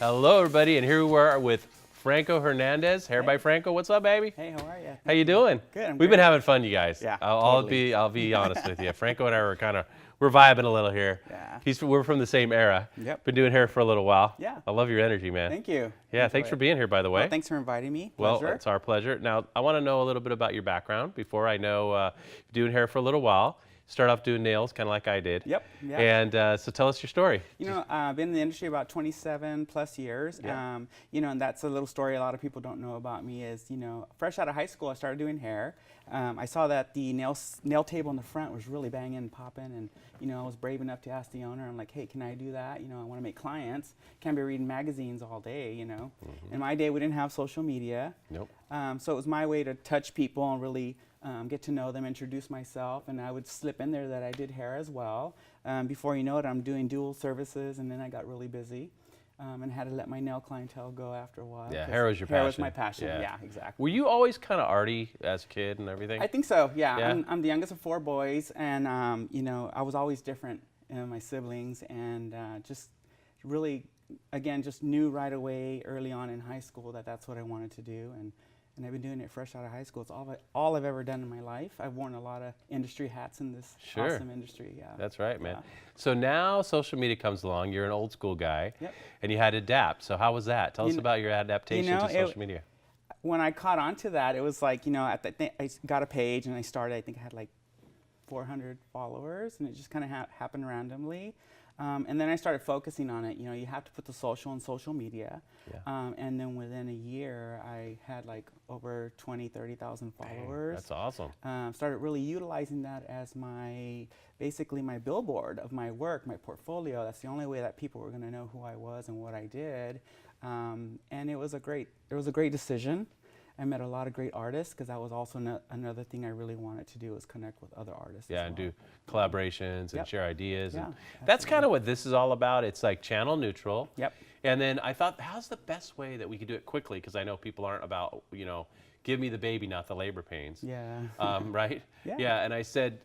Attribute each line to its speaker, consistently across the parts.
Speaker 1: Hello, everybody, and here we are with Franco Hernandez. Hair by Franco. What's up, baby?
Speaker 2: Hey, how are you?
Speaker 1: How you doing?
Speaker 2: Good.
Speaker 1: We've been having fun, you guys.
Speaker 2: Yeah,
Speaker 1: I'll
Speaker 2: totally.
Speaker 1: be honest with you. Franco and I we're vibing a little here.
Speaker 2: Yeah.
Speaker 1: We're from the same era.
Speaker 2: Yep.
Speaker 1: Been doing hair for a little while.
Speaker 2: Yeah.
Speaker 1: I love your energy, man.
Speaker 2: Thank you.
Speaker 1: Yeah, thanks for being here, by the way.
Speaker 2: Well, thanks for inviting me.
Speaker 1: Well,
Speaker 2: Pleasure.
Speaker 1: it's our pleasure. Now, I want to know a little bit about your background before I know you're doing hair for a little while. Start off doing nails, kind of like I did.
Speaker 2: Yep. Yeah.
Speaker 1: And so tell us your story.
Speaker 2: You know, I've been in the industry about 27 plus years.
Speaker 1: Yeah.
Speaker 2: You know, and that's a little story a lot of people don't know about me is, you know, fresh out of high school, I started doing hair. I saw that the nail table in the front was really banging and popping, and, you know, I was brave enough to ask the owner. I'm like, hey, can I do that? You know, I want to make clients. Can't be reading magazines all day, you know. In my day, we didn't have social media.
Speaker 1: Nope.
Speaker 2: So it was my way to touch people and really get to know them, introduce myself, and I would slip in there that I did hair as well. Before you know it, I'm doing dual services, and then I got really busy and had to let my nail clientele go after a while.
Speaker 1: Yeah, hair was your passion.
Speaker 2: Hair was my passion, yeah, exactly.
Speaker 1: Were you always kind of arty as a kid and everything?
Speaker 2: I think so, yeah.
Speaker 1: Yeah?
Speaker 2: I'm the youngest of 4 boys, and you know, I was always different than my siblings, and just really, again, just knew right away early on in high school that that's what I wanted to do. And I've been doing it fresh out of high school. It's all I've ever done in my life. I've worn a lot of industry hats in this awesome industry. Yeah.
Speaker 1: That's right, man.
Speaker 2: Yeah.
Speaker 1: So now social media comes along. You're an old school guy,
Speaker 2: Yep.
Speaker 1: and you had to adapt. So how was that? Tell us about your adaptation to social media.
Speaker 2: When I caught on to that, it was like, you know, I got a page and I started, I think I had like 400 followers, and it just kind of happened randomly. And then I started focusing on it. You know, you have to put the social on social media.
Speaker 1: Yeah.
Speaker 2: And then within a year, I had like over 20, 30,000 followers.
Speaker 1: That's awesome.
Speaker 2: Started really utilizing that as basically my billboard of my work, my portfolio. That's the only way that people were going to know who I was and what I did. And it was a great decision. I met a lot of great artists, because that was also another thing I really wanted to do, was connect with other artists.
Speaker 1: Yeah, and do collaborations and share ideas.
Speaker 2: Yeah,
Speaker 1: and that's kind of what this is all about. It's like channel neutral.
Speaker 2: Yep.
Speaker 1: And then I thought, how's the best way that we could do it quickly? Because I know people aren't about, you know, give me the baby, not the labor pains.
Speaker 2: Yeah.
Speaker 1: Right?
Speaker 2: Yeah.
Speaker 1: Yeah, and I said,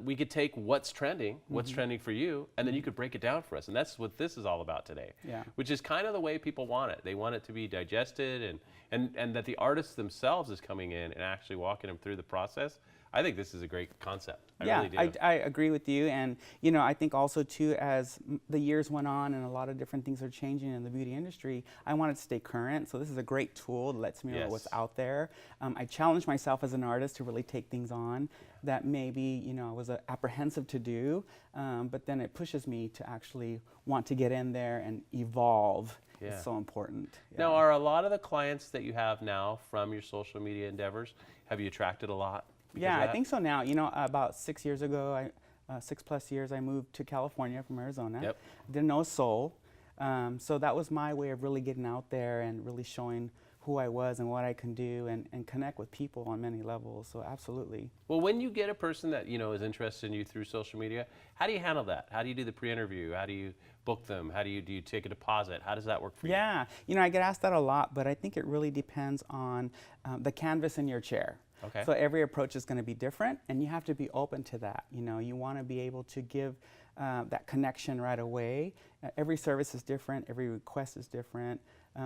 Speaker 1: we could take what's trending for you, and then you could break it down for us. And that's what this is all about today.
Speaker 2: Yeah.
Speaker 1: Which is kind of the way people want it. They want it to be digested, and that the artists themselves is coming in and actually walking them through the process. I think this is a great concept. I really do.
Speaker 2: I agree with you. And, you know, I think also, too, as the years went on and a lot of different things are changing in the beauty industry, I wanted to stay current. So this is a great tool that lets me know what's out there. I challenged myself as an artist to really take things on that maybe, you know, I was apprehensive to do, but then it pushes me to actually want to get in there and evolve.
Speaker 1: Yeah.
Speaker 2: It's so important.
Speaker 1: Now, are a lot of the clients that you have now from your social media endeavors, have you attracted a lot?
Speaker 2: Yeah, I think so now. You know, about 6 years ago, 6+ years, I moved to California from Arizona.
Speaker 1: Yep.
Speaker 2: Didn't know a soul. So that was my way of really getting out there and really showing who I was and what I can do, and connect with people on many levels. So absolutely.
Speaker 1: Well, when you get a person that, you know, is interested in you through social media, how do you handle that? How do you do the pre-interview? How do you book them? How do you take a deposit? How does that work for you?
Speaker 2: Yeah, you know, I get asked that a lot, but I think it really depends on the canvas in your chair.
Speaker 1: Okay.
Speaker 2: So every approach is going to be different, and you have to be open to that. You know, you want to be able to give that connection right away. Every service is different. Every request is different.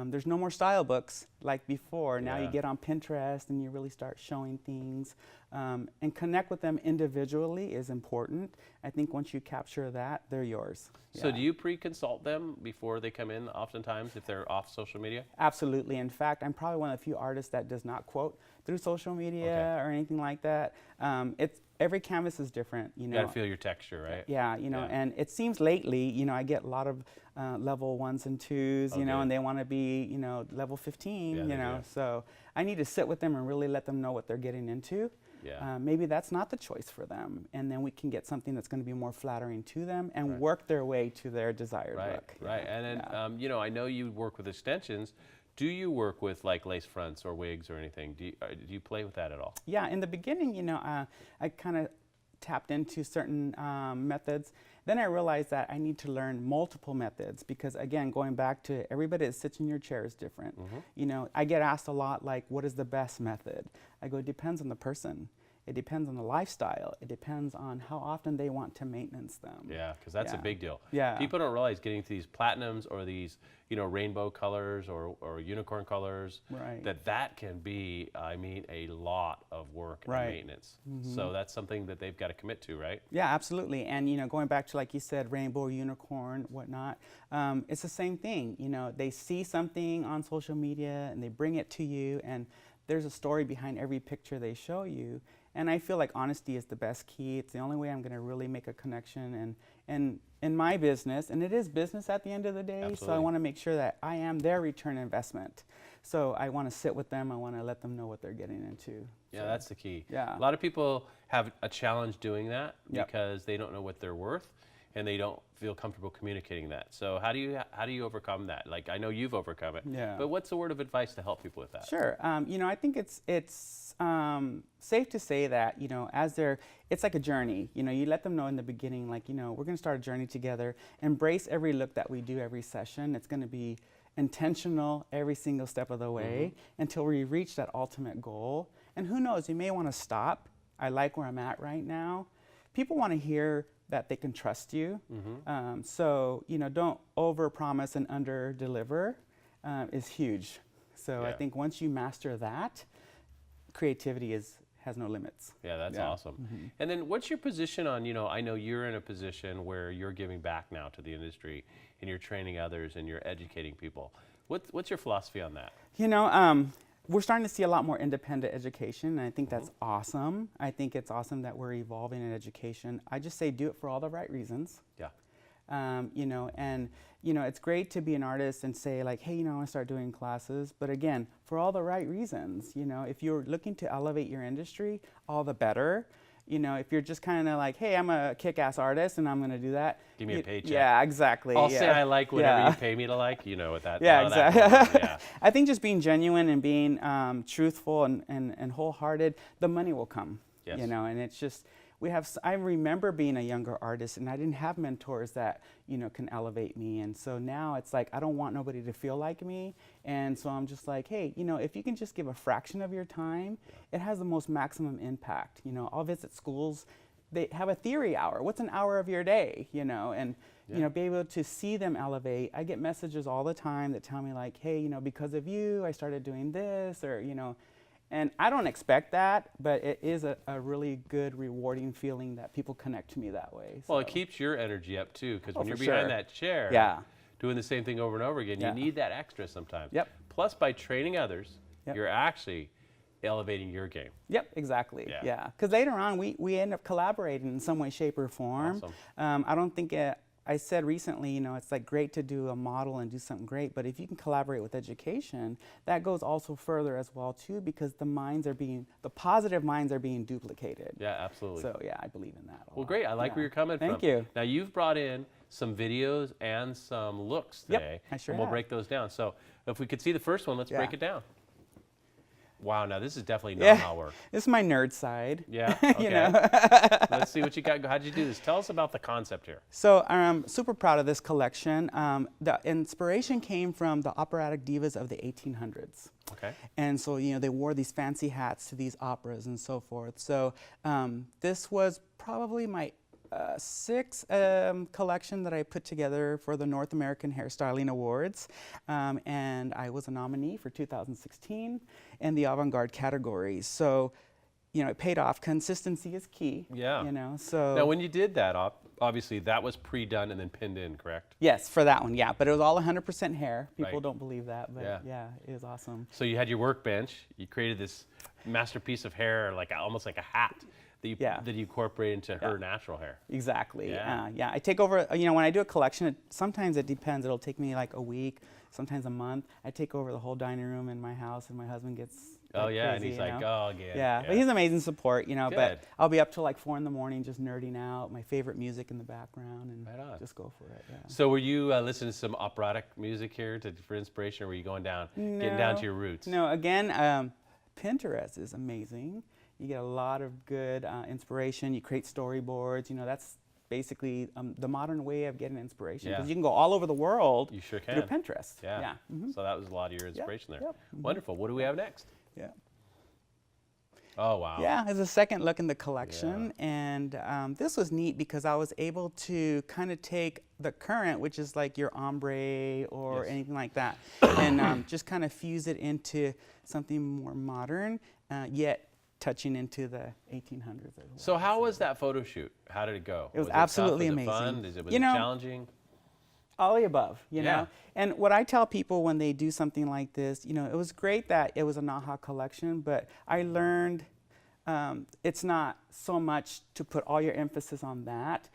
Speaker 2: There's no more style books like before. Now you get on Pinterest and you really start showing things. And connect with them individually is important. I think once you capture that, they're yours.
Speaker 1: So do you pre-consult them before they come in oftentimes if they're off social media?
Speaker 2: Absolutely. In fact, I'm probably one of the few artists that does not quote through social media or anything like that. Every canvas is different. You know,
Speaker 1: You got to feel your texture, right?
Speaker 2: Yeah, you know, and it seems lately, you know, I get a lot of level 1s and 2s, you know, and they want to be, you know, level 15, you know. So I need to sit with them and really let them know what they're getting into.
Speaker 1: Yeah.
Speaker 2: Maybe that's not the choice for them, and then we can get something that's going to be more flattering to them and work their way to their desired look.
Speaker 1: Right. And then, you know, I know you work with extensions. Do you work with like lace fronts or wigs or anything? Do you play with that at all?
Speaker 2: Yeah, in the beginning, you know, I kind of tapped into certain methods. Then I realized that I need to learn multiple methods, because again, going back to everybody that sits in your chair is different. You know, I get asked a lot, like, what is the best method? I go, it depends on the person. It depends on the lifestyle. It depends on how often they want to maintenance them.
Speaker 1: Yeah, because that's a big deal.
Speaker 2: Yeah.
Speaker 1: People don't realize getting to these platinums or these, you know, rainbow colors or unicorn colors,
Speaker 2: Right.
Speaker 1: that can be, I mean, a lot of work
Speaker 2: Right.
Speaker 1: and maintenance. So that's something that they've got to commit to, right?
Speaker 2: Yeah, absolutely. And, you know, going back to, like you said, rainbow, unicorn, whatnot, it's the same thing. You know, they see something on social media and they bring it to you, and there's a story behind every picture they show you. And I feel like honesty is the best key. It's the only way I'm going to really make a connection. And in my business, and it is business at the end of the day,
Speaker 1: Absolutely.
Speaker 2: so I want to make sure that I am their return investment. So I want to sit with them. I want to let them know what they're getting into.
Speaker 1: Yeah,
Speaker 2: So,
Speaker 1: that's the key.
Speaker 2: Yeah.
Speaker 1: A lot of people have a challenge doing that
Speaker 2: Yep.
Speaker 1: because they don't know what they're worth and they don't feel comfortable communicating that. So how do you overcome that? Like, I know you've overcome it,
Speaker 2: Yeah.
Speaker 1: but what's a word of advice to help people with that?
Speaker 2: Sure. You know, I think it's safe to say that, you know, it's like a journey. You know, you let them know in the beginning, like, you know, we're going to start a journey together. Embrace every look that we do every session. It's going to be intentional every single step of the way until we reach that ultimate goal. And who knows, you may want to stop. I like where I'm at right now. People want to hear that they can trust you. So, you know, don't overpromise and under-deliver is huge. So I
Speaker 1: Yeah.
Speaker 2: think once you master that, creativity has no limits.
Speaker 1: Yeah, that's
Speaker 2: Yeah.
Speaker 1: awesome. And then what's your position on, you know, I know you're in a position where you're giving back now to the industry and you're training others and you're educating people. What's your philosophy on that?
Speaker 2: You know, we're starting to see a lot more independent education, and I think that's awesome. I think it's awesome that we're evolving in education. I just say do it for all the right reasons.
Speaker 1: Yeah.
Speaker 2: You know, and, you know, it's great to be an artist and say, like, hey, you know, I want to start doing classes. But again, for all the right reasons. You know, if you're looking to elevate your industry, all the better. You know, if you're just kind of like, hey, I'm a kick-ass artist and I'm going to do that.
Speaker 1: Give me a paycheck.
Speaker 2: Yeah, exactly.
Speaker 1: I'll
Speaker 2: yeah.
Speaker 1: say I like whatever
Speaker 2: Yeah.
Speaker 1: you pay me to like, you know, with that.
Speaker 2: Yeah,
Speaker 1: all that
Speaker 2: exactly.
Speaker 1: going on, yeah.
Speaker 2: I think just being genuine and being truthful and wholehearted, the money will come.
Speaker 1: Yes.
Speaker 2: You know, and it's just, I remember being a younger artist and I didn't have mentors that, you know, can elevate me. And so now it's like, I don't want nobody to feel like me. And so I'm just like, hey, you know, if you can just give a fraction of your time, it has the most maximum impact. You know, I'll visit schools. They have a theory hour. What's an hour of your day, you know, and, you know, be able to see them elevate. I get messages all the time that tell me like, hey, you know, because of you, I started doing this, or, you know, and I don't expect that, but it is a really good, rewarding feeling that people connect to me that way.
Speaker 1: Well,
Speaker 2: so.
Speaker 1: it keeps your energy up too, because
Speaker 2: Oh,
Speaker 1: when you're
Speaker 2: for
Speaker 1: behind
Speaker 2: sure.
Speaker 1: that chair,
Speaker 2: Yeah.
Speaker 1: doing the same thing over and over again,
Speaker 2: Yeah.
Speaker 1: you need that extra sometimes.
Speaker 2: Yep.
Speaker 1: Plus, by training others,
Speaker 2: Yep.
Speaker 1: you're actually elevating your game.
Speaker 2: Yep, exactly.
Speaker 1: Yeah.
Speaker 2: Yeah, because later on we end up collaborating in some way, shape, or form.
Speaker 1: Awesome.
Speaker 2: I don't think I said recently, you know, it's like great to do a model and do something great, but if you can collaborate with education, that goes also further as well too, because the positive minds are being duplicated.
Speaker 1: Yeah, absolutely.
Speaker 2: So yeah, I believe in that.
Speaker 1: Well, great. I like
Speaker 2: Yeah.
Speaker 1: where you're coming from.
Speaker 2: Thank you.
Speaker 1: Now, you've brought in some videos and some looks
Speaker 2: Yep,
Speaker 1: today,
Speaker 2: I sure
Speaker 1: and we'll
Speaker 2: have.
Speaker 1: break those down. So if we could see the first one, let's
Speaker 2: Yeah.
Speaker 1: break it down. Wow, now this is definitely
Speaker 2: Yeah.
Speaker 1: know-how work.
Speaker 2: This is my nerd side.
Speaker 1: Yeah, okay.
Speaker 2: You know.
Speaker 1: Let's see what you got. How'd you do this? Tell us about the concept here.
Speaker 2: So I'm super proud of this collection. The inspiration came from the operatic divas of the 1800s.
Speaker 1: Okay.
Speaker 2: And so, you know, they wore these fancy hats to these operas and so forth. So this was probably my sixth collection that I put together for the North American Hairstyling Awards. And I was a nominee for 2016 in the avant-garde categories. So, you know, it paid off. Consistency is key.
Speaker 1: Yeah.
Speaker 2: You know, so.
Speaker 1: Now, when you did that, obviously that was pre-done and then pinned in, correct?
Speaker 2: Yes, for that one, yeah. But it was all 100% hair. People
Speaker 1: Right.
Speaker 2: don't believe that, but
Speaker 1: Yeah.
Speaker 2: yeah, it was awesome.
Speaker 1: So you had your workbench. You created this masterpiece of hair, like almost like a hat that you incorporate into her natural hair.
Speaker 2: Exactly.
Speaker 1: Yeah.
Speaker 2: Yeah. I take over, you know, when I do a collection, sometimes it depends. It'll take me like a week, sometimes a month. I take over the whole dining room in my house, and my husband gets
Speaker 1: Oh
Speaker 2: like
Speaker 1: yeah, and
Speaker 2: crazy,
Speaker 1: he's
Speaker 2: you
Speaker 1: like,
Speaker 2: know?
Speaker 1: oh, again.
Speaker 2: Yeah, but he's amazing support, you know.
Speaker 1: Good.
Speaker 2: But I'll be up till like 4 in the morning just nerding out, my favorite music in the background, and
Speaker 1: Right on.
Speaker 2: just go for it. Yeah.
Speaker 1: So were you listening to some operatic music here for inspiration, or were you going down, getting down to your roots?
Speaker 2: No, again, Pinterest is amazing. You get a lot of good inspiration. You create storyboards. You know, that's basically the modern way of getting inspiration.
Speaker 1: Yeah.
Speaker 2: Because you can go all over the world
Speaker 1: You sure
Speaker 2: through
Speaker 1: can.
Speaker 2: Pinterest.
Speaker 1: Yeah.
Speaker 2: Yeah. Mhm.
Speaker 1: So that was a lot of your inspiration there.
Speaker 2: Yep.
Speaker 1: Wonderful. What do we have next?
Speaker 2: Yeah.
Speaker 1: Oh, wow.
Speaker 2: Yeah, it's a second look in the collection. And this was neat because I was able to kind of take the current, which is like your ombre or anything like that, and just kind of fuse it into something more modern, yet touching into the 1800s as well.
Speaker 1: So how was that photo shoot? How did it go?
Speaker 2: It was absolutely
Speaker 1: tough?
Speaker 2: amazing.
Speaker 1: Was it fun? Was it challenging?
Speaker 2: All the above, you know. And what I tell people when they do something like this, you know, it was great that it was a NAHA collection, but I learned it's not so much to put all your emphasis on that.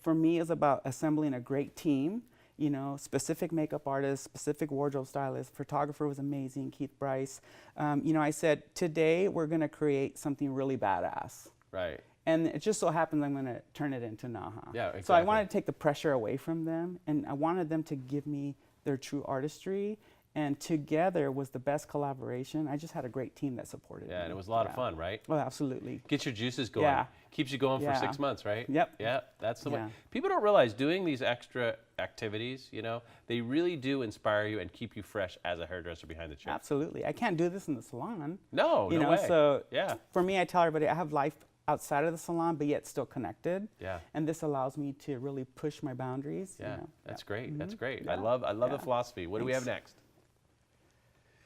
Speaker 2: For me, it's about assembling a great team, you know, specific makeup artist, specific wardrobe stylist. Photographer was amazing, Keith Bryce. You know, I said, today we're going to create something really badass.
Speaker 1: Right.
Speaker 2: And it just so happens I'm going to turn it into NAHA.
Speaker 1: Yeah, exactly.
Speaker 2: So I wanted to take the pressure away from them, and I wanted them to give me their true artistry. And together was the best collaboration. I just had a great team that supported me.
Speaker 1: Yeah, and it was a lot of fun, right?
Speaker 2: Oh, absolutely.
Speaker 1: Gets your juices going.
Speaker 2: Yeah.
Speaker 1: Keeps you going for 6 months, right?
Speaker 2: Yep.
Speaker 1: Yeah, that's the way.
Speaker 2: Yeah.
Speaker 1: People don't realize doing these extra activities, you know, they really do inspire you and keep you fresh as a hairdresser behind the chair.
Speaker 2: Absolutely. I can't do this in the salon.
Speaker 1: No,
Speaker 2: you
Speaker 1: no
Speaker 2: know,
Speaker 1: way.
Speaker 2: So
Speaker 1: yeah.
Speaker 2: For me, I tell everybody I have life outside of the salon, but yet still connected.
Speaker 1: Yeah.
Speaker 2: And this allows me to really push my boundaries.
Speaker 1: Yeah,
Speaker 2: you know?
Speaker 1: that's great. That's great.
Speaker 2: Yeah.
Speaker 1: I love the philosophy. What do we have next?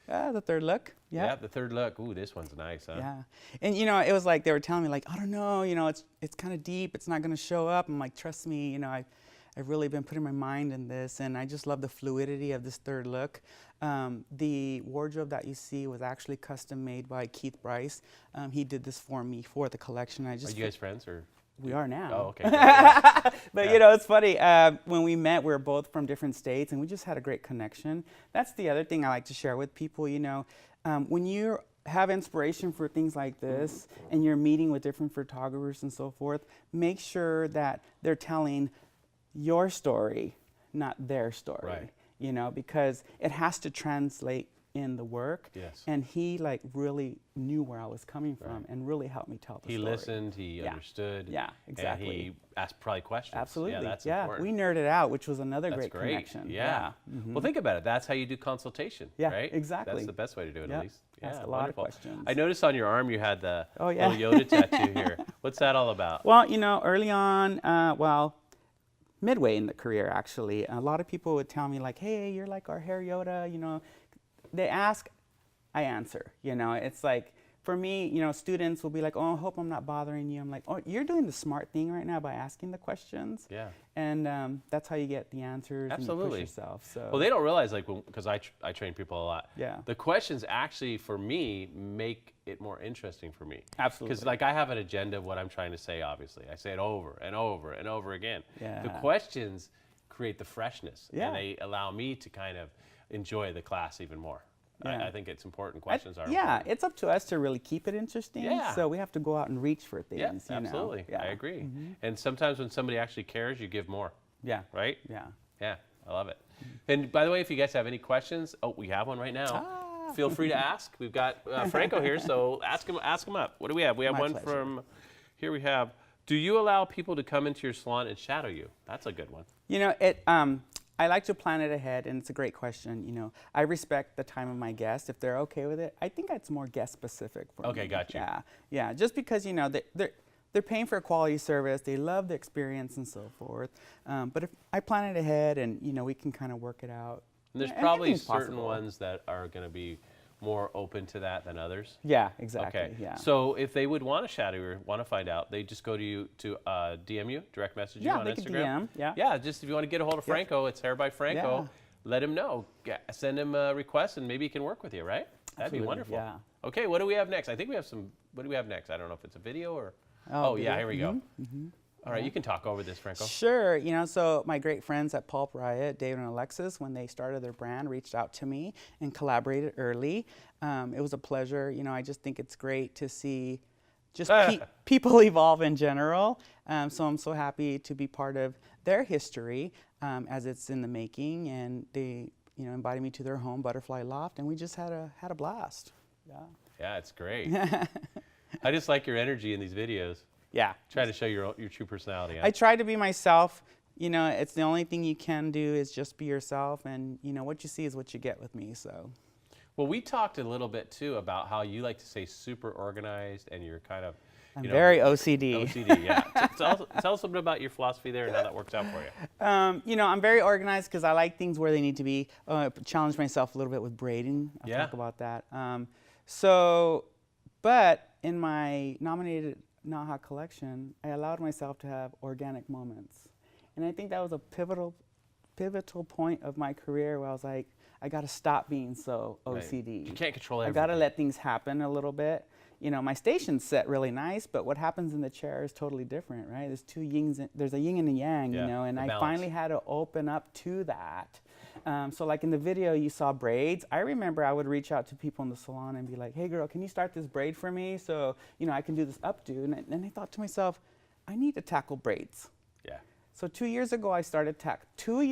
Speaker 2: The third look.
Speaker 1: Yeah, the third look. Ooh, this one's nice, huh?
Speaker 2: Yeah. And you know, it was like they were telling me like, I don't know, you know, it's kind of deep. It's not going to show up. I'm like, trust me, you know, I've really been putting my mind in this, and I just love the fluidity of this third look. The wardrobe that you see was actually custom made by Keith Bryce. He did this for me for the collection.
Speaker 1: Are you guys friends or?
Speaker 2: We are now.
Speaker 1: Oh, okay. Yeah.
Speaker 2: But you know, it's funny. When we met, we were both from different states, and we just had a great connection. That's the other thing I like to share with people. You know, when you have inspiration for things like this, and you're meeting with different photographers and so forth, make sure that they're telling your story, not their story.
Speaker 1: Right.
Speaker 2: You know, because it has to translate in the work.
Speaker 1: Yes.
Speaker 2: And he like really knew where I was coming from and really helped me tell the story.
Speaker 1: He listened, he understood.
Speaker 2: Yeah, exactly.
Speaker 1: And he asked probably questions.
Speaker 2: Absolutely.
Speaker 1: Yeah, that's important.
Speaker 2: We nerded out, which was another
Speaker 1: That's
Speaker 2: great connection.
Speaker 1: Yeah. Well, think about it. That's how you do consultation,
Speaker 2: Yeah,
Speaker 1: right?
Speaker 2: exactly.
Speaker 1: That's the best way to do it,
Speaker 2: Yeah.
Speaker 1: at least.
Speaker 2: Asked
Speaker 1: Yeah,
Speaker 2: a lot
Speaker 1: wonderful.
Speaker 2: of questions.
Speaker 1: I noticed on your arm you had the
Speaker 2: Oh, yeah.
Speaker 1: little Yoda tattoo here. What's that all about?
Speaker 2: Well, you know, early on, midway in the career, actually, a lot of people would tell me like, hey, you're like our hair Yoda, you know. They ask, I answer, you know. It's like, for me, you know, students will be like, oh, I hope I'm not bothering you. I'm like, oh, you're doing the smart thing right now by asking the questions.
Speaker 1: Yeah.
Speaker 2: And that's how you get the answers.
Speaker 1: Absolutely.
Speaker 2: And you push yourself. So.
Speaker 1: Well, they don't realize, like, because I train people a lot.
Speaker 2: Yeah.
Speaker 1: The questions actually, for me, make it more interesting for me.
Speaker 2: Absolutely.
Speaker 1: Because, like, I have an agenda of what I'm trying to say, obviously. I say it over and over and over again.
Speaker 2: Yeah.
Speaker 1: The questions create the freshness.
Speaker 2: Yeah.
Speaker 1: And they allow me to kind of enjoy the class even more.
Speaker 2: Yeah.
Speaker 1: I think it's important. Questions are
Speaker 2: Yeah,
Speaker 1: important.
Speaker 2: it's up to us to really keep it interesting.
Speaker 1: Yeah.
Speaker 2: So we have to go out and reach for things.
Speaker 1: Yeah,
Speaker 2: you know?
Speaker 1: absolutely.
Speaker 2: Yeah.
Speaker 1: I agree. And sometimes when somebody actually cares, you give more.
Speaker 2: Yeah.
Speaker 1: Right?
Speaker 2: Yeah.
Speaker 1: Yeah, I love it. And by the way, if you guys have any questions, we have one right now. Feel free to ask. We've got Franco here, so ask him up. What do we have? We have
Speaker 2: My
Speaker 1: one
Speaker 2: pleasure.
Speaker 1: from, here we have, do you allow people to come into your salon and shadow you? That's a good one.
Speaker 2: You know, I like to plan it ahead, and it's a great question. You know, I respect the time of my guest. If they're okay with it, I think it's more guest specific for me.
Speaker 1: Okay, got you.
Speaker 2: Yeah, yeah. Just because, you know, they're paying for a quality service, they love the experience and so forth. But if I plan it ahead, and you know, we can kind of work it out.
Speaker 1: And there's
Speaker 2: And
Speaker 1: probably
Speaker 2: anything's
Speaker 1: certain
Speaker 2: possible.
Speaker 1: ones that are going to be more open to that than others.
Speaker 2: Yeah, exactly.
Speaker 1: Okay.
Speaker 2: Yeah.
Speaker 1: So if they would want to shadow or want to find out, they just go to you to DM you, direct message you
Speaker 2: Yeah,
Speaker 1: on
Speaker 2: they could
Speaker 1: Instagram.
Speaker 2: DM, yeah.
Speaker 1: Yeah, just if you want to get a hold of Franco, it's Hair by Franco.
Speaker 2: Yeah.
Speaker 1: Let him know. Send him a request, and maybe he can work with you, right? That'd be
Speaker 2: Absolutely,
Speaker 1: wonderful.
Speaker 2: yeah.
Speaker 1: Okay, what do we have next? I think we have some. What do we have next? I don't know if it's a video or.
Speaker 2: Oh,
Speaker 1: yeah,
Speaker 2: video.
Speaker 1: here we go. All right, you can talk over this, Franco.
Speaker 2: Sure. You know, so my great friends at Pulp Riot, David and Alexis, when they started their brand, reached out to me and collaborated early. It was a pleasure. You know, I just think it's great to see just people evolve in general. So I'm so happy to be part of their history as it's in the making. And they, you know, invited me to their home, Butterfly Loft, and we just had a blast. Yeah.
Speaker 1: Yeah, it's great. I just like your energy in these videos.
Speaker 2: Yeah.
Speaker 1: Try to show your true personality.
Speaker 2: I try to be myself. You know, it's the only thing you can do is just be yourself, and you know what you see is what you get with me. So.
Speaker 1: Well, we talked a little bit too about how you like to say super organized, and you're kind of,
Speaker 2: I'm very OCD.
Speaker 1: OCD, yeah. Tell us a bit about your philosophy there and how that works out for you.
Speaker 2: You know, I'm very organized because I like things where they need to be. Challenge myself a little bit with braiding. I'll talk about that. But in my nominated Naha collection, I allowed myself to have organic moments. And I think that was a pivotal point of my career where I was like, I got to stop being so OCD.
Speaker 1: Right. You can't control everything.
Speaker 2: I got to let things happen a little bit. You know, my station's set really nice, but what happens in the chair is totally different, right? There's two yings, there's a yin and a yang, you know, and I finally had to open up to that. So like in the video you saw braids, I remember I would reach out to people in the salon and be like, hey girl, can you start this braid for me so, you know, I can do this updo? And I thought to myself, I need to tackle braids.
Speaker 1: Yeah.
Speaker 2: So 2 years ago I started tackling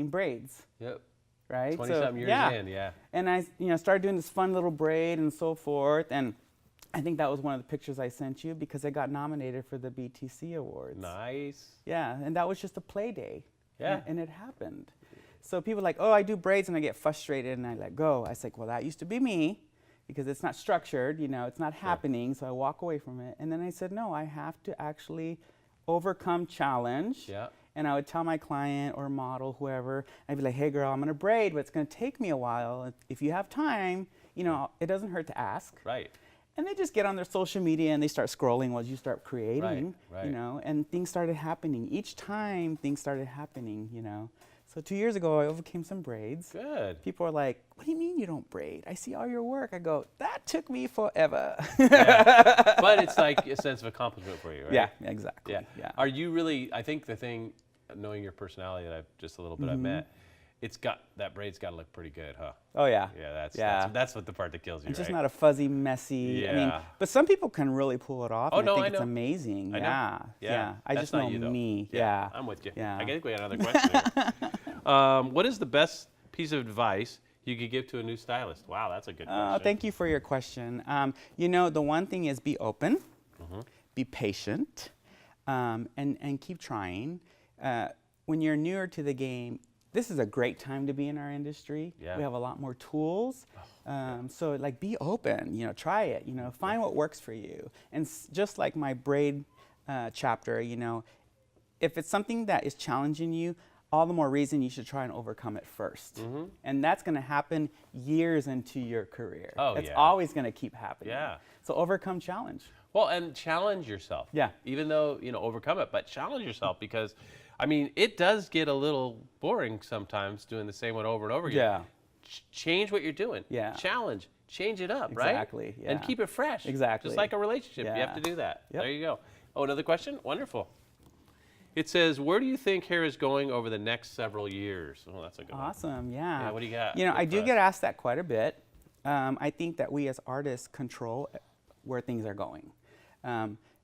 Speaker 2: braids.
Speaker 1: Yep.
Speaker 2: Right?
Speaker 1: 20-something years in, yeah.
Speaker 2: And I, you know, started doing this fun little braid and so forth. And I think that was one of the pictures I sent you because I got nominated for the BTC Awards.
Speaker 1: Nice.
Speaker 2: Yeah, and that was just a play day.
Speaker 1: Yeah.
Speaker 2: And it happened. So people are like, oh, I do braids and I get frustrated and I let go. I was like, well, that used to be me because it's not structured, you know, it's not happening. So I walk away from it. And then I said, no, I have to actually overcome challenge.
Speaker 1: Yeah.
Speaker 2: And I would tell my client or model, whoever, I'd be like, hey girl, I'm gonna braid, but it's gonna take me a while. If you have time, you know, it doesn't hurt to ask.
Speaker 1: Right.
Speaker 2: And they just get on their social media and they start scrolling while you start creating, you know, and things started happening. Each time things started happening, you know. So 2 years ago, I overcame some braids.
Speaker 1: Good.
Speaker 2: People are like, what do you mean you don't braid? I see all your work. I go, that took me forever.
Speaker 1: Yeah. But it's like a sense of accomplishment for you, right?
Speaker 2: Yeah, exactly.
Speaker 1: Yeah. Are you really, I think the thing, knowing your personality that I've just a little bit I've met, that braid's got to look pretty good, huh?
Speaker 2: Oh yeah.
Speaker 1: Yeah, that's what the part that kills you,
Speaker 2: it's
Speaker 1: right?
Speaker 2: just not a fuzzy, messy.
Speaker 1: Yeah.
Speaker 2: I mean, but some people can really pull it off.
Speaker 1: Oh,
Speaker 2: and
Speaker 1: no,
Speaker 2: I think
Speaker 1: I
Speaker 2: it's
Speaker 1: know.
Speaker 2: amazing.
Speaker 1: I know.
Speaker 2: Yeah. I
Speaker 1: That's
Speaker 2: just
Speaker 1: not
Speaker 2: know
Speaker 1: you, though.
Speaker 2: me.
Speaker 1: Yeah. I'm with you.
Speaker 2: Yeah.
Speaker 1: I think we got another question here. What is the best piece of advice you could give to a new stylist? Wow, that's a good question.
Speaker 2: Thank you for your question. You know, the one thing is be open, be patient, and keep trying. When you're newer to the game, this is a great time to be in our industry.
Speaker 1: Yeah.
Speaker 2: We have a lot more tools. So like be open, you know, try it, you know, find what works for you. And just like my braid chapter, you know, if it's something that is challenging you, all the more reason you should try and overcome it first. And that's gonna happen years into your career.
Speaker 1: Oh,
Speaker 2: it's
Speaker 1: yeah.
Speaker 2: always gonna keep happening.
Speaker 1: Yeah.
Speaker 2: So overcome challenge.
Speaker 1: Well, and challenge yourself.
Speaker 2: Yeah.
Speaker 1: Even though, you know, overcome it, but challenge yourself because, I mean, it does get a little boring sometimes doing the same one over and over again.
Speaker 2: Yeah.
Speaker 1: Change what you're doing.
Speaker 2: Yeah.
Speaker 1: Challenge. Change it up, right?
Speaker 2: Exactly, yeah.
Speaker 1: And keep it fresh.
Speaker 2: Exactly.
Speaker 1: Just like a relationship. You
Speaker 2: Yeah.
Speaker 1: have to do that.
Speaker 2: Yep.
Speaker 1: There you go. Oh, another question? Wonderful. It says, where do you think hair is going over the next several years? Oh, that's a good one.
Speaker 2: Awesome, yeah.
Speaker 1: Yeah, what do you got?
Speaker 2: You know,
Speaker 1: Good
Speaker 2: I
Speaker 1: for
Speaker 2: do
Speaker 1: us.
Speaker 2: get asked that quite a bit. I think that we as artists control where things are going.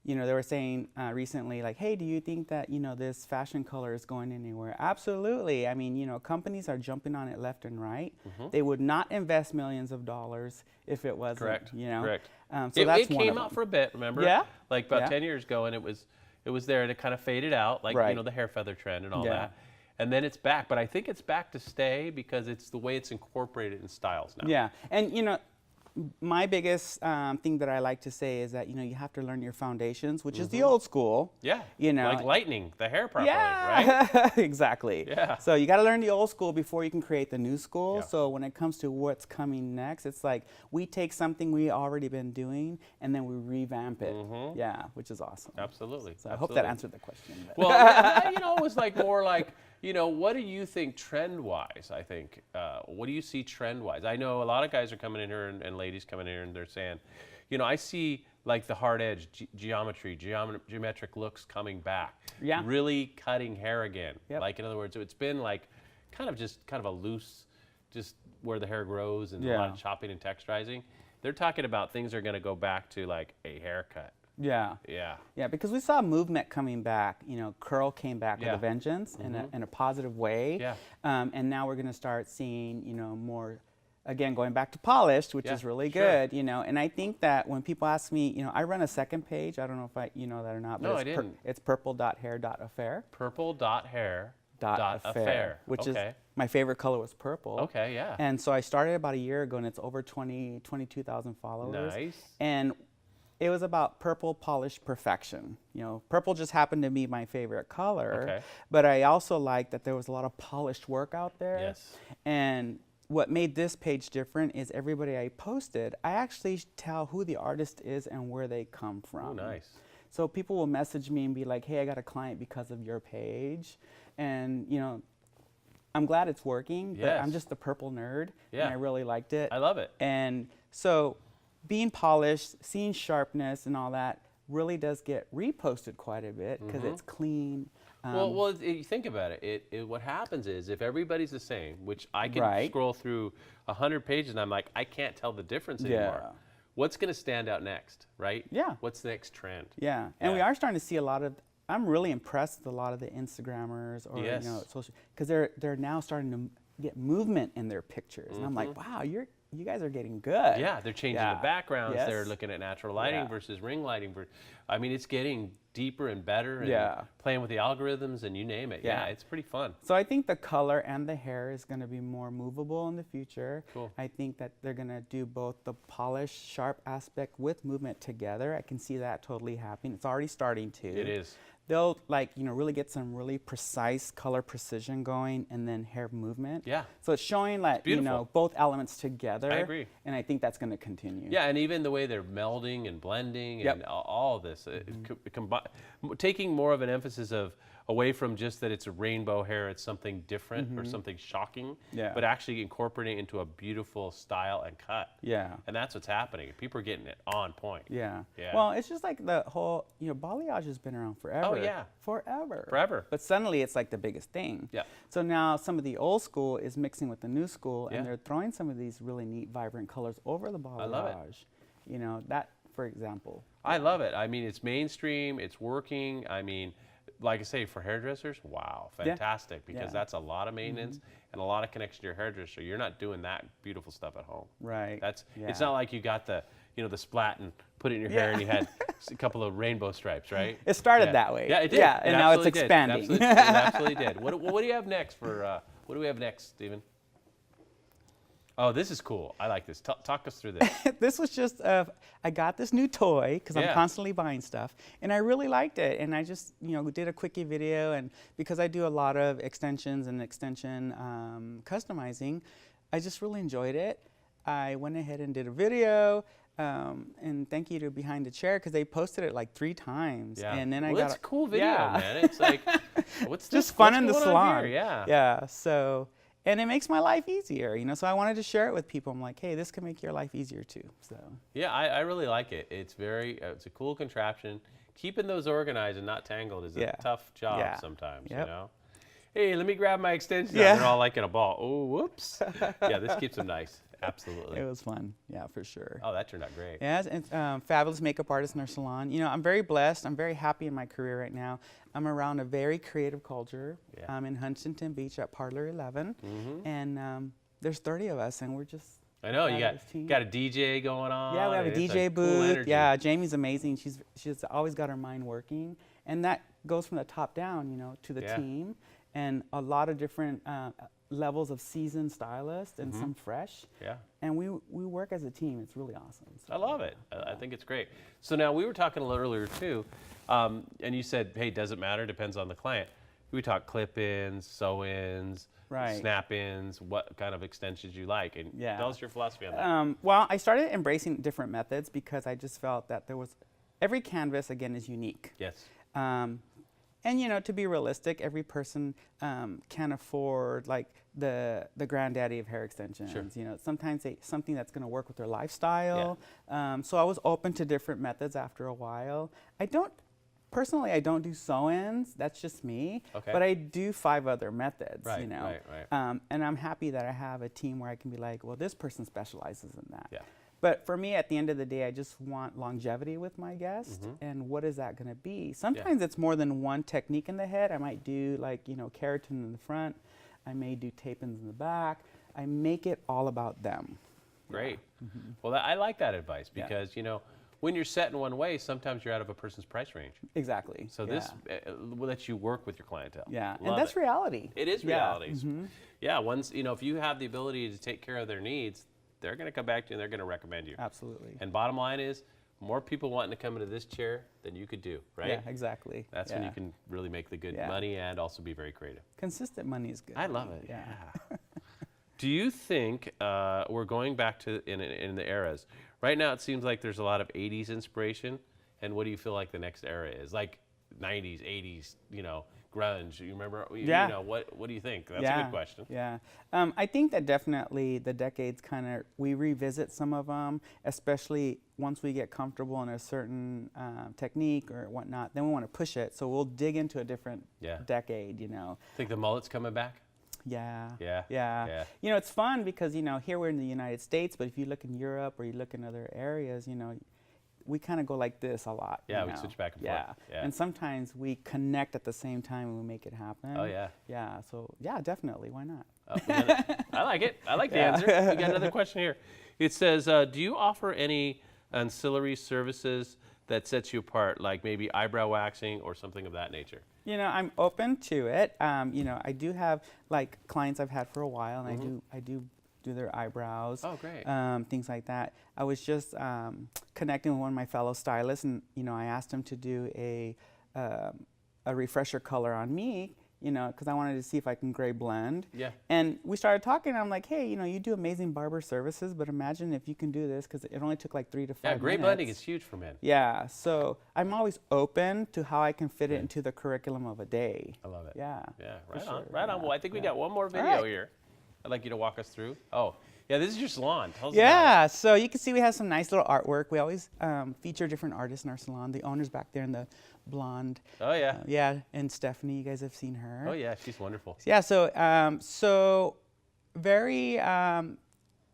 Speaker 2: You know, they were saying recently, like, hey, do you think that, you know, this fashion color is going anywhere? Absolutely. I mean, you know, companies are jumping on it left and right. They would not invest millions of dollars if it wasn't,
Speaker 1: Correct.
Speaker 2: you know.
Speaker 1: Correct.
Speaker 2: So that's
Speaker 1: it
Speaker 2: one
Speaker 1: came
Speaker 2: of
Speaker 1: out
Speaker 2: them.
Speaker 1: for a bit, remember?
Speaker 2: Yeah.
Speaker 1: Like about
Speaker 2: Yeah.
Speaker 1: 10 years ago, and it was there, and it kind of faded out, like, you
Speaker 2: Right.
Speaker 1: know, the hair feather trend and all
Speaker 2: Yeah.
Speaker 1: that. And then it's back, but I think it's back to stay because it's the way it's incorporated in styles now.
Speaker 2: Yeah, and you know, my biggest thing that I like to say is that, you know, you have to learn your foundations, which is the old school.
Speaker 1: Yeah.
Speaker 2: You know,
Speaker 1: like lightening the hair properly,
Speaker 2: yeah,
Speaker 1: right?
Speaker 2: exactly.
Speaker 1: Yeah.
Speaker 2: So you got to learn the old school before you can create the new school.
Speaker 1: Yeah.
Speaker 2: So when it comes to what's coming next, it's like we take something we already been doing and then we revamp it. Yeah, which is awesome.
Speaker 1: Absolutely.
Speaker 2: So I hope that answered the question. but-
Speaker 1: Well, yeah, you know, it was like more like, you know, what do you think trend-wise, I think? What do you see trend-wise? I know a lot of guys are coming in here and ladies coming in here and they're saying, you know, I see like the hard edge, geometric looks coming back.
Speaker 2: Yeah.
Speaker 1: Really cutting hair again.
Speaker 2: Yep.
Speaker 1: Like, in other words, it's been like kind of a loose, just where the hair grows and a
Speaker 2: Yeah.
Speaker 1: lot of chopping and texturizing. They're talking about things are going to go back to like a haircut.
Speaker 2: Yeah.
Speaker 1: Yeah.
Speaker 2: Yeah, because we saw movement coming back. You know, curl came back with
Speaker 1: Yeah.
Speaker 2: a vengeance in a positive way.
Speaker 1: Yeah.
Speaker 2: And now we're going to start seeing, you know, more, again, going back to polished, which
Speaker 1: Yeah,
Speaker 2: is really
Speaker 1: sure.
Speaker 2: good, you know. And I think that when people ask me, you know, I run a second page. I don't know if you know that or not. But
Speaker 1: No,
Speaker 2: it's
Speaker 1: I didn't.
Speaker 2: It's purple.hair.affair.
Speaker 3: Purple.hair.
Speaker 2: affair, which is my favorite color was purple.
Speaker 1: Okay, yeah.
Speaker 2: And so I started about a year ago, and it's over 22,000 followers.
Speaker 1: Nice.
Speaker 2: And it was about purple polished perfection. You know, purple just happened to be my favorite color.
Speaker 1: Okay.
Speaker 2: But I also liked that there was a lot of polished work out there.
Speaker 1: Yes.
Speaker 2: And what made this page different is everybody I posted, I actually tell who the artist is and where they come from.
Speaker 1: Oh, nice.
Speaker 2: So people will message me and be like, hey, I got a client because of your page. And, you know, I'm glad it's working, but I'm just a purple nerd, and I really liked it.
Speaker 1: I love it.
Speaker 2: And so being polished, seeing sharpness and all that really does get reposted quite a bit because it's clean.
Speaker 1: Well, you think about it. What happens is if everybody's the same, which I can scroll through 100 pages and I'm like, I can't tell the difference anymore. What's going to stand out next, right?
Speaker 2: Yeah.
Speaker 1: What's the next trend?
Speaker 2: Yeah. And we are starting to see a lot of, I'm really impressed with a lot of the Instagrammers or, you know, social, because they're now starting to get movement in their pictures. And I'm like, wow, you guys are getting good.
Speaker 1: Yeah, they're changing the backgrounds. They're looking at natural lighting versus ring lighting. I mean, it's getting deeper and better and playing with the algorithms and you name it. Yeah, it's pretty fun.
Speaker 2: So I think the color and the hair is going to be more movable in the future.
Speaker 1: Cool.
Speaker 2: I think that they're going to do both the polished, sharp aspect with movement together. I can see that totally happening. It's already starting to.
Speaker 1: It is.
Speaker 2: They'll really get some really precise color precision going and then hair movement. Yeah. So it's showing like, both elements together.
Speaker 1: I agree.
Speaker 2: And I think that's going to continue.
Speaker 1: Yeah, and even the way they're melding and blending and all of this, taking more of an emphasis of away from just that it's a rainbow hair, it's something different or something shocking, but actually incorporating it into a beautiful style and cut. Yeah. And that's what's happening. People are getting it on point.
Speaker 2: Yeah. Well, it's just like the whole, balayage has been around forever.
Speaker 1: Oh, yeah.
Speaker 2: Forever. But suddenly it's like the biggest thing. Yeah. So now some of the old school is mixing with the new school and they're throwing some of these really neat, vibrant colors over the balayage. I love it. You know, that, for example.
Speaker 1: I love it. I mean, it's mainstream, it's working. I mean, like I say, for hairdressers, wow, fantastic, because that's a lot of maintenance and a lot of connection to your hairdresser. You're not doing that beautiful stuff at home.
Speaker 2: Right.
Speaker 1: It's not like you got the, the splat and put it in your hair and you had a couple of rainbow stripes, right?
Speaker 2: It started that way.
Speaker 1: Yeah, it did.
Speaker 2: Yeah, and now it's expanding.
Speaker 1: It absolutely did. What do you have next for, what do we have next, Stephen? Oh, this is cool. I like this. Talk us through this.
Speaker 2: This was just, I got this new toy because I'm constantly buying stuff, and I really liked it. And I just, did a quickie video, and because I do a lot of extensions and extension customizing, I just really enjoyed it. I went ahead and did a video, and thank you to Behind the Chair because they posted it like 3 times.
Speaker 1: Yeah.
Speaker 2: And then I
Speaker 1: got
Speaker 2: it's
Speaker 1: a cool video, man. It's like, what's this?
Speaker 2: Just fun
Speaker 1: what's
Speaker 2: in the
Speaker 1: going
Speaker 2: salon.
Speaker 1: on here? Yeah.
Speaker 2: Yeah. So. And it makes my life easier, So I wanted to share it with people. I'm like, hey, this can make your life easier too. So.
Speaker 1: Yeah, I really like it. It's it's a cool contraption. Keeping those organized and not tangled is a tough job sometimes, Hey, let me grab my extension. Yeah. They're all like in a ball. Oh, whoops. Yeah, this keeps them nice. Absolutely.
Speaker 2: It was fun. Yeah, for sure.
Speaker 1: Oh, that turned out great.
Speaker 2: Yeah, it's fabulous makeup artist in our salon. I'm very blessed. I'm very happy in my career right now. I'm around a very creative culture. Yeah. I'm in Huntington Beach at Parlor 11. And there's 30 of us, and we're just
Speaker 1: I know, you got a DJ going on.
Speaker 2: Yeah, we have a DJ booth. Cool, yeah, Jamie's amazing. She's always got her mind working. And that goes from the top down, to the team. And a lot of different levels of seasoned stylists and some fresh. Yeah. And we work as a team. It's really awesome. So,
Speaker 1: I love it. I think it's great. So now we were talking a little earlier too, and you said, hey, doesn't matter, depends on the client. We talk clip-ins, sew-ins, snap-ins, what kind of extensions you like, and tell us your philosophy on that.
Speaker 2: Well, I started embracing different methods because I just felt that every canvas, again, is unique.
Speaker 1: Yes.
Speaker 2: And to be realistic, every person can't afford like the granddaddy of hair extensions. Sure. Sometimes something that's going to work with their lifestyle. Yeah. So I was open to different methods after a while. Personally, I don't do sew-ins. That's just me. Okay. But I do 5 other methods. Right. Right. And I'm happy that I have a team where I can be like, well, this person specializes in that. Yeah. But for me, at the end of the day, I just want longevity with my guest. And what is that going to be? Sometimes it's more than one technique in the head. I might do like, keratin in the front. I may do tape-ins in the back. I make it all about them.
Speaker 1: Great. Well, I like that advice because, when you're set in one way, sometimes you're out of a person's price range.
Speaker 2: Exactly.
Speaker 1: So this will let you work with your clientele.
Speaker 2: Yeah,
Speaker 1: Love
Speaker 2: and that's
Speaker 1: it.
Speaker 2: reality.
Speaker 1: It is reality.
Speaker 2: Mm-hmm.
Speaker 1: Yeah, once, you know, if you have the ability to take care of their needs, they're going to come back to you and they're going to recommend you.
Speaker 2: Absolutely.
Speaker 1: And bottom line is, more people wanting to come into this chair than you could do, right?
Speaker 2: Yeah, exactly.
Speaker 1: That's when you can really make the good money and also be very creative.
Speaker 2: Consistent money is good.
Speaker 1: I love it.
Speaker 2: Yeah.
Speaker 1: Do you think we're going back to in the eras? Right now, it seems like there's a lot of 80s inspiration. And what do you feel like the next era is? Like 90s, 80s, you know, grunge. You remember?
Speaker 2: Yeah.
Speaker 1: You know, what do you think? That's a good question.
Speaker 2: Yeah. I think that definitely the decades kind of, we revisit some of them, especially once we get comfortable in a certain technique or whatnot, then we want to push it. So we'll dig into a different decade, you know.
Speaker 1: Think the mullet's coming back?
Speaker 2: Yeah.
Speaker 1: Yeah.
Speaker 2: Yeah.
Speaker 1: Yeah.
Speaker 2: You know, it's fun because, you know, here we're in the United States, but if you look in Europe or you look in other areas, you know, we kind of go like this a lot.
Speaker 1: Yeah,
Speaker 2: you
Speaker 1: we
Speaker 2: know?
Speaker 1: switch back and forth. Yeah.
Speaker 2: And sometimes we connect at the same time and we make it happen.
Speaker 1: Oh, yeah.
Speaker 2: Yeah, so yeah, definitely. Why not?
Speaker 1: I like it. I like the answer. We got another question here. It says, do you offer any ancillary services that sets you apart, like maybe eyebrow waxing or something of that nature?
Speaker 2: You know, I'm open to it. You know, I do have like clients I've had for a while, and I do their eyebrows.
Speaker 1: Oh, great.
Speaker 2: Things like that. I was just connecting with one of my fellow stylists, and you know, I asked him to do a refresher color on me, you know, because I wanted to see if I can gray blend.
Speaker 1: Yeah.
Speaker 2: And we started talking, and I'm like, hey, you know, you do amazing barber services, but imagine if you can do this, because it only took like 3 to 5 minutes.
Speaker 1: Yeah, gray blending is huge for men.
Speaker 2: Yeah, so I'm always open to how I can fit it into the curriculum of a day.
Speaker 1: I love it.
Speaker 2: Yeah.
Speaker 1: Yeah, right
Speaker 2: sure.
Speaker 1: on. Right on.
Speaker 2: Yeah.
Speaker 1: Well, I think we got one more video
Speaker 2: right.
Speaker 1: here. I'd like you to walk us through. Oh, yeah, this is your salon. Tell us about
Speaker 2: Yeah, so you can see we have some nice little artwork. We always feature different artists in our salon. The owner's back there in the blonde.
Speaker 1: it. Oh, yeah.
Speaker 2: Yeah, and Stephanie, you guys have seen her.
Speaker 1: Oh, yeah, she's wonderful.
Speaker 2: Yeah, so very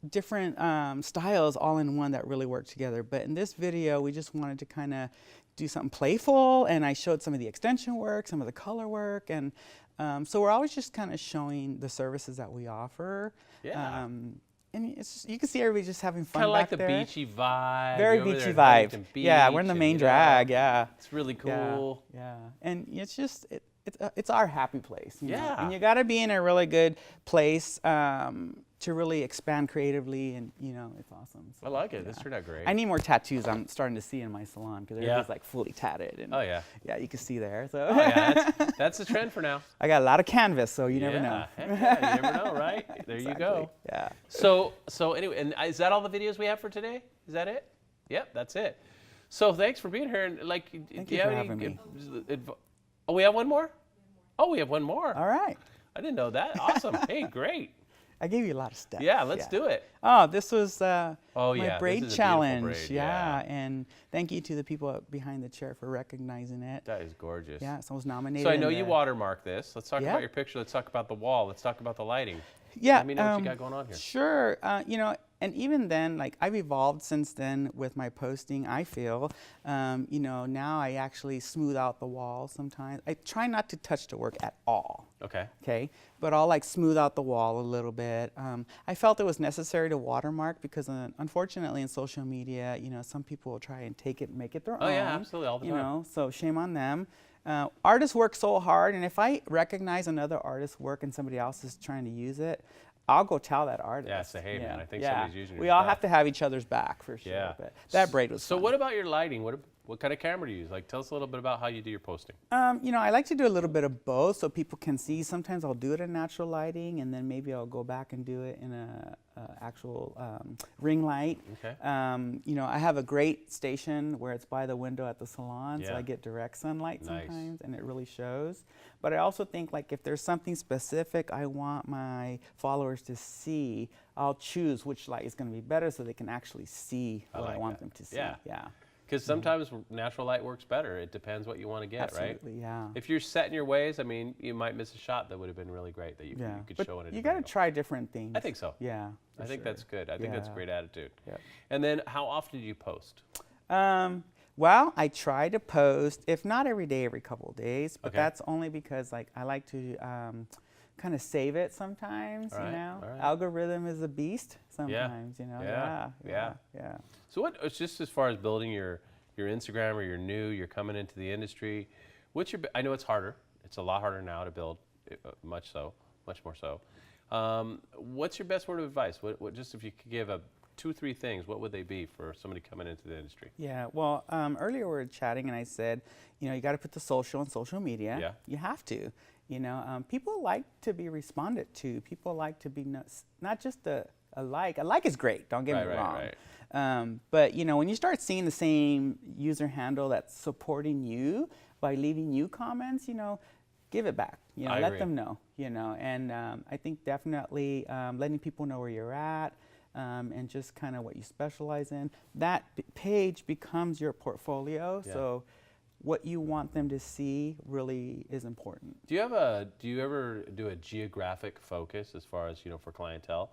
Speaker 2: different styles all in one that really work together. But in this video, we just wanted to kind of do something playful, and I showed some of the extension work, some of the color work, and so we're always just kind of showing the services that we offer.
Speaker 1: Yeah.
Speaker 2: And it's just, you can see everybody just having fun
Speaker 1: Kind of like
Speaker 2: back
Speaker 1: the
Speaker 2: there.
Speaker 1: beachy vibe.
Speaker 2: Very
Speaker 1: You're over
Speaker 2: beachy
Speaker 1: there at
Speaker 2: vibe.
Speaker 1: Huntington
Speaker 2: Yeah, we're in
Speaker 1: Beach
Speaker 2: the
Speaker 1: and,
Speaker 2: main
Speaker 1: you know,
Speaker 2: drag. Yeah.
Speaker 1: It's really cool.
Speaker 2: Yeah. And it's just it's our happy place. You know?
Speaker 1: Yeah.
Speaker 2: And you got to be in a really good place to really expand creatively, and you know, it's awesome. So,
Speaker 1: I like it. This turned out great.
Speaker 2: I need more tattoos. I'm starting to see in my salon because everybody's like fully tatted. And
Speaker 1: Oh, yeah.
Speaker 2: yeah, you can see there. So
Speaker 1: Oh, yeah, that's the trend for now.
Speaker 2: I got a lot of canvas, so you never know.
Speaker 1: Heck yeah, you never know, right? There you go.
Speaker 2: Yeah.
Speaker 1: So anyway, and is that all the videos we have for today? Is that it? Yep, that's it. So thanks for being here. And like,
Speaker 2: Thank
Speaker 1: do
Speaker 2: you
Speaker 1: have
Speaker 2: for
Speaker 1: any
Speaker 2: having me.
Speaker 1: Oh, we have one more? Oh, we have one more.
Speaker 2: All right.
Speaker 1: I didn't know that. Awesome. Hey, great.
Speaker 2: I gave you a lot of steps.
Speaker 1: Yeah, let's do it.
Speaker 2: Oh, this was
Speaker 1: Oh,
Speaker 2: my
Speaker 1: yeah, this
Speaker 2: braid
Speaker 1: is a beautiful
Speaker 2: challenge.
Speaker 1: braid,
Speaker 2: Yeah, and thank you to the people behind the chair for recognizing it.
Speaker 1: That is gorgeous.
Speaker 2: Yeah, so I was nominated.
Speaker 1: So I know
Speaker 2: in
Speaker 1: you
Speaker 2: the-
Speaker 1: watermark this. Let's talk
Speaker 2: Yeah.
Speaker 1: about your picture. Let's talk about the wall. Let's talk about the lighting.
Speaker 2: Yeah.
Speaker 1: Let me know what you got going on here.
Speaker 2: Sure. You know, and even then, like I've evolved since then with my posting. I feel, you know, now I actually smooth out the wall sometimes. I try not to touch the work at all.
Speaker 1: Okay.
Speaker 2: Okay, but I'll like smooth out the wall a little bit. I felt it was necessary to watermark because unfortunately in social media, you know, some people will try and take it and make it their own.
Speaker 1: Oh, yeah, absolutely, all the
Speaker 2: you
Speaker 1: time.
Speaker 2: know, so shame on them. Artists work so hard, and if I recognize another artist's work and somebody else is trying to use it, I'll go tell that artist.
Speaker 1: Yeah, say, hey, man, I think somebody's using your
Speaker 2: We all
Speaker 1: stuff.
Speaker 2: have to have each other's back for sure.
Speaker 1: Yeah.
Speaker 2: But that braid was
Speaker 1: So
Speaker 2: fun.
Speaker 1: what about your lighting? What kind of camera do you use? Like, tell us a little bit about how you do your posting.
Speaker 2: You know, I like to do a little bit of both so people can see. Sometimes I'll do it in natural lighting, and then maybe I'll go back and do it in a actual ring light.
Speaker 1: Okay.
Speaker 2: You know, I have a great station where it's by the window at the salon, so
Speaker 1: Yeah.
Speaker 2: I get direct sunlight
Speaker 1: Nice.
Speaker 2: sometimes, and it really shows. But I also think, like, if there's something specific I want my followers to see, I'll choose which light is going to be better so they can actually see what I
Speaker 1: like
Speaker 2: want
Speaker 1: that.
Speaker 2: them to see.
Speaker 1: Yeah.
Speaker 2: Yeah.
Speaker 1: Because sometimes natural light works better. It depends what you want to get, right?
Speaker 2: Absolutely, yeah.
Speaker 1: If you're set in your ways, I mean, you might miss a shot that would have been really great that you could
Speaker 2: but
Speaker 1: show in a
Speaker 2: you
Speaker 1: different
Speaker 2: got to
Speaker 1: angle.
Speaker 2: try different things.
Speaker 1: I think so.
Speaker 2: Yeah.
Speaker 1: I
Speaker 2: for
Speaker 1: think
Speaker 2: sure.
Speaker 1: that's good. I think that's a
Speaker 2: Yeah.
Speaker 1: great attitude.
Speaker 2: Yep.
Speaker 1: And then how often do you post?
Speaker 2: Well, I try to post, if not every day, every couple of days, but
Speaker 1: Okay.
Speaker 2: that's only because like I like to kind of save it sometimes,
Speaker 1: All right,
Speaker 2: you know.
Speaker 1: all right.
Speaker 2: Algorithm is a beast sometimes, you know.
Speaker 1: Yeah. So what, it's just as far as building your Instagram, or you're new, you're coming into the industry, what's your, I know it's harder. It's a lot harder now to build, much more so. What's your best word of advice? What just if you could give 2 or 3 things, what would they be for somebody coming into the industry?
Speaker 2: Yeah, well, earlier we were chatting and I said, you know, you got to put the social on social media.
Speaker 1: Yeah.
Speaker 2: You have to. You know, people like to be responded to. People like to be not just a like. A like is great, don't get me wrong.
Speaker 1: Right.
Speaker 2: But, you know, when you start seeing the same user handle that's supporting you by leaving you comments, you know, give it back. You know, let them know, you know. And I think definitely letting people know where you're at and just kind of what you specialize in. That page becomes your portfolio.
Speaker 1: Yeah.
Speaker 2: So what you want them to see really is important.
Speaker 1: Do you ever do a geographic focus as far as, you know, for clientele?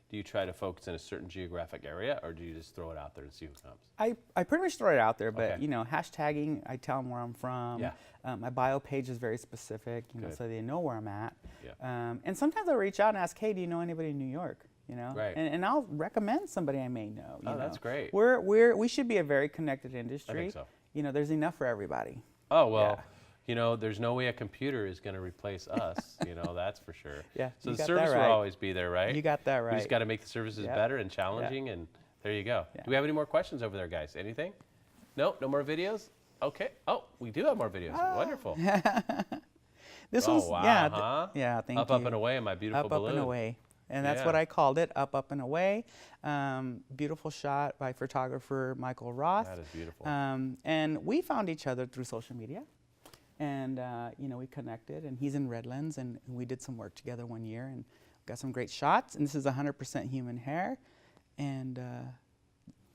Speaker 1: Do you try to focus in a certain geographic area, or do you just throw it out there and see who comes?
Speaker 2: I pretty much throw it out there, but
Speaker 1: Okay.
Speaker 2: you know, hashtagging, I tell them where I'm from.
Speaker 1: Yeah.
Speaker 2: My bio page is very specific, you know,
Speaker 1: Good.
Speaker 2: so they know where I'm at.
Speaker 1: Yeah.
Speaker 2: And sometimes I'll reach out and ask, hey, do you know anybody in New York? You know,
Speaker 1: Right.
Speaker 2: and I'll recommend somebody I may know. You
Speaker 1: Oh,
Speaker 2: know?
Speaker 1: that's great.
Speaker 2: We should be a very connected
Speaker 1: I
Speaker 2: industry.
Speaker 1: think so.
Speaker 2: You know, there's enough for everybody.
Speaker 1: Oh, well,
Speaker 2: Yeah.
Speaker 1: you know, there's no way a computer is going to replace us, you know, that's for sure.
Speaker 2: Yeah,
Speaker 1: So
Speaker 2: you
Speaker 1: the
Speaker 2: got
Speaker 1: service
Speaker 2: that
Speaker 1: will
Speaker 2: right.
Speaker 1: always be there, right?
Speaker 2: You got that right.
Speaker 1: We just got to make the services
Speaker 2: Yep.
Speaker 1: better and challenging, and there you go.
Speaker 2: Yeah.
Speaker 1: Do we have any more questions over there, guys? Anything? No? No more videos? Okay. Oh, we do have more videos. Wonderful.
Speaker 2: This
Speaker 1: Oh,
Speaker 2: one's,
Speaker 1: wow,
Speaker 2: yeah,
Speaker 1: huh?
Speaker 2: yeah, thank
Speaker 1: Up,
Speaker 2: you.
Speaker 1: up, and away in my beautiful balloon.
Speaker 2: Up and away. And that's
Speaker 1: Yeah.
Speaker 2: what I called it, up and away. Beautiful shot by photographer Michael Roth.
Speaker 1: That is beautiful.
Speaker 2: And we found each other through social media. And, you know, we connected, and he's in Redlands, and we did some work together one year and got some great shots. And this is 100% human hair. And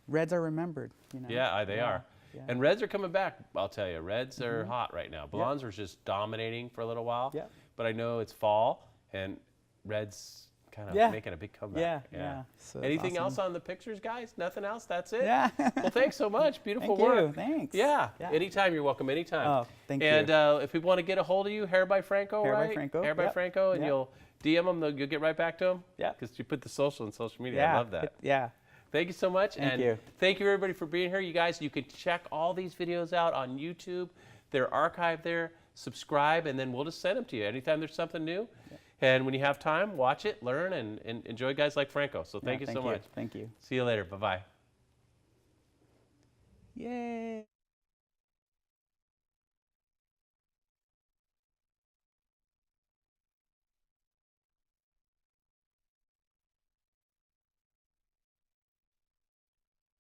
Speaker 2: reds are remembered, you know.
Speaker 1: Yeah, they are.
Speaker 2: Yeah.
Speaker 1: And reds are coming back, I'll tell you. Reds are hot right now. Blondes were just dominating for a little while.
Speaker 2: Yeah.
Speaker 1: But I know it's fall, and reds kind of
Speaker 2: Yeah.
Speaker 1: making a big comeback.
Speaker 2: Yeah. So it's
Speaker 1: Anything else
Speaker 2: awesome.
Speaker 1: on the pictures, guys? Nothing else? That's it?
Speaker 2: Yeah.
Speaker 1: Well, thanks so much. Beautiful
Speaker 2: Thank
Speaker 1: work.
Speaker 2: you. Thanks.
Speaker 1: Yeah.
Speaker 2: Yeah.
Speaker 1: Anytime. You're welcome. Anytime.
Speaker 2: Oh, thank you.
Speaker 1: And if people want to get a hold of you, Hair by Franco,
Speaker 2: Hair by
Speaker 1: right?
Speaker 2: Franco,
Speaker 1: Hair by
Speaker 2: yep.
Speaker 1: Franco, and
Speaker 2: Yep.
Speaker 1: you'll DM them. You'll get right back to them.
Speaker 2: Yep.
Speaker 1: Because you put the social on social media.
Speaker 2: Yeah.
Speaker 1: I love that.
Speaker 2: Yeah.
Speaker 1: Thank you so much.
Speaker 2: Thank
Speaker 1: and
Speaker 2: you.
Speaker 1: Thank you, everybody, for being here. You guys, you can check all these videos out on YouTube. They're archived there. Subscribe, and then we'll just send them to you anytime there's something new. Yeah. And when you have time, watch it, learn, and enjoy guys like Franco. So thank you so much.
Speaker 2: Thank you.
Speaker 1: See you later. Bye-bye.
Speaker 2: Yay.